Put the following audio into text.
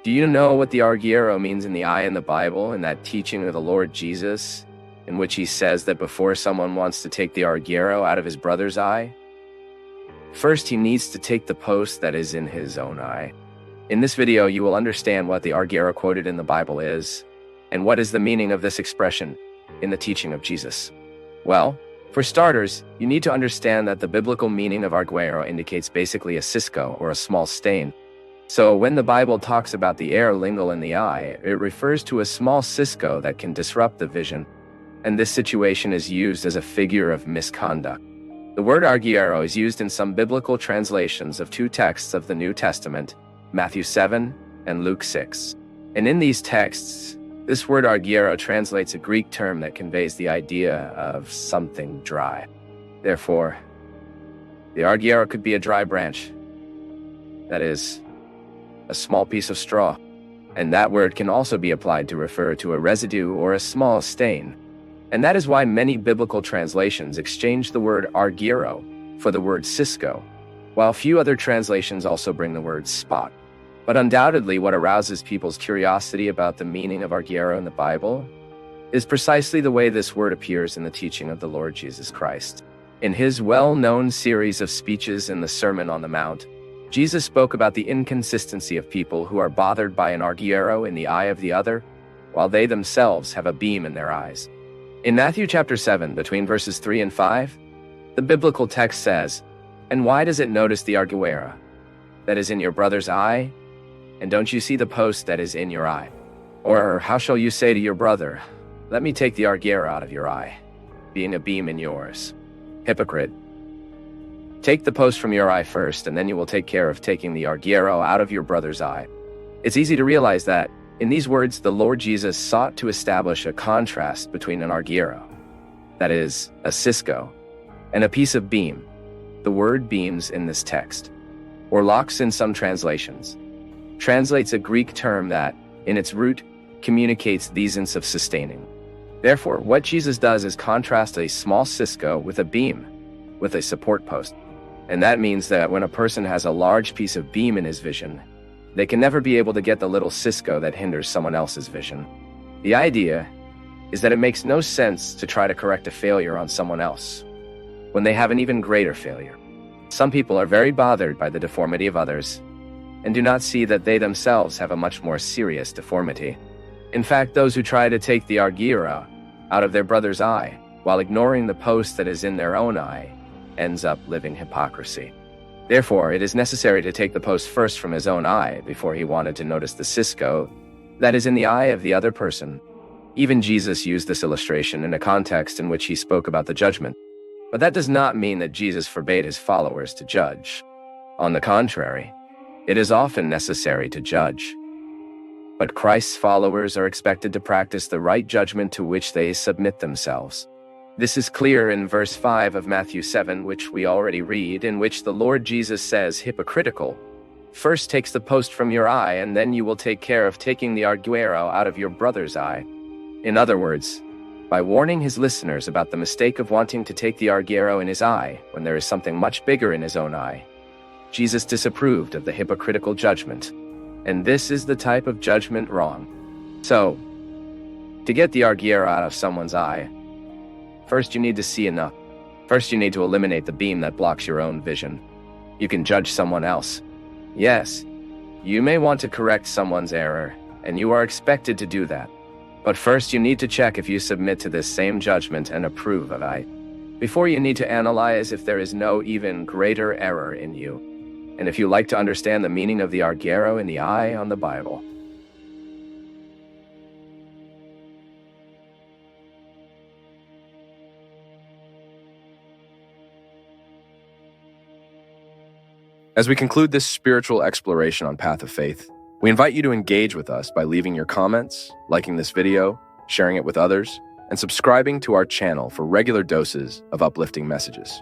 Do you know what the argyro means in the eye in the Bible, in that teaching of the Lord Jesus, in which he says that before someone wants to take the argyro out of his brother's eye, first he needs to take the post that is in his own eye? In this video, you will understand what the argyro quoted in the Bible is, and what is the meaning of this expression in the teaching of Jesus. Well, for starters, you need to understand that the biblical meaning of argyro indicates basically a cisco or a small stain. So when the Bible talks about the air lingle in the eye, it refers to a small cisco that can disrupt the vision, and this situation is used as a figure of misconduct. The word argyro is used in some biblical translations of two texts of the New Testament, Matthew 7 and Luke 6. And in these texts, this word argyro translates a Greek term that conveys the idea of something dry. Therefore, the argyro could be a dry branch, that is, a small piece of straw, and that word can also be applied to refer to a residue or a small stain. And that is why many biblical translations exchange the word argyro for the word cisco, while few other translations also bring the word spot. But undoubtedly, what arouses people's curiosity about the meaning of argyro in the Bible is precisely the way this word appears in the teaching of the Lord Jesus Christ. In his well-known series of speeches in the Sermon on the Mount, Jesus spoke about the inconsistency of people who are bothered by an argyro in the eye of the other, while they themselves have a beam in their eyes. In Matthew chapter 7, between verses 3 and 5, the biblical text says, "And why does it notice the argyro that is in your brother's eye, and don't you see the post that is in your eye? Or how shall you say to your brother, 'Let me take the argyro out of your eye,' being a beam in yours? Hypocrite. Take the post from your eye first, and then you will take care of taking the argyro out of your brother's eye." It's easy to realize that, in these words, the Lord Jesus sought to establish a contrast between an argyro, that is, a cisco, and a piece of beam. The word beams in this text, or locks in some translations, translates a Greek term that, in its root, communicates the sense of sustaining. Therefore, what Jesus does is contrast a small cisco with a beam, with a support post. And that means that when a person has a large piece of beam in his vision, they can never be able to get the little cisco that hinders someone else's vision. The idea is that it makes no sense to try to correct a failure on someone else when they have an even greater failure. Some people are very bothered by the deformity of others and do not see that they themselves have a much more serious deformity. In fact, those who try to take the argyro out of their brother's eye while ignoring the post that is in their own eye ends up living hypocrisy. Therefore, it is necessary to take the post first from his own eye before he wanted to notice the cisco that is in the eye of the other person. Even Jesus used this illustration in a context in which he spoke about the judgment. But that does not mean that Jesus forbade his followers to judge. On the contrary, it is often necessary to judge. But Christ's followers are expected to practice the right judgment to which they submit themselves. This is clear in verse 5 of Matthew 7, which we already read, in which the Lord Jesus says, "Hypocritical, first takes the post from your eye, and then you will take care of taking the argyro out of your brother's eye." In other words, by warning his listeners about the mistake of wanting to take the argyro in his eye when there is something much bigger in his own eye, Jesus disapproved of the hypocritical judgment. And this is the type of judgment wrong. So, to get the argyro out of someone's eye, first you need to see enough. First you need to eliminate the beam that blocks your own vision. You can judge someone else. Yes, you may want to correct someone's error, and you are expected to do that. But first you need to check if you submit to this same judgment and approve of it, before you need to analyze if there is no even greater error in you, and if you like to understand the meaning of the argyro in the eye on the Bible. As we conclude this spiritual exploration on Path of Faith, we invite you to engage with us by leaving your comments, liking this video, sharing it with others, and subscribing to our channel for regular doses of uplifting messages.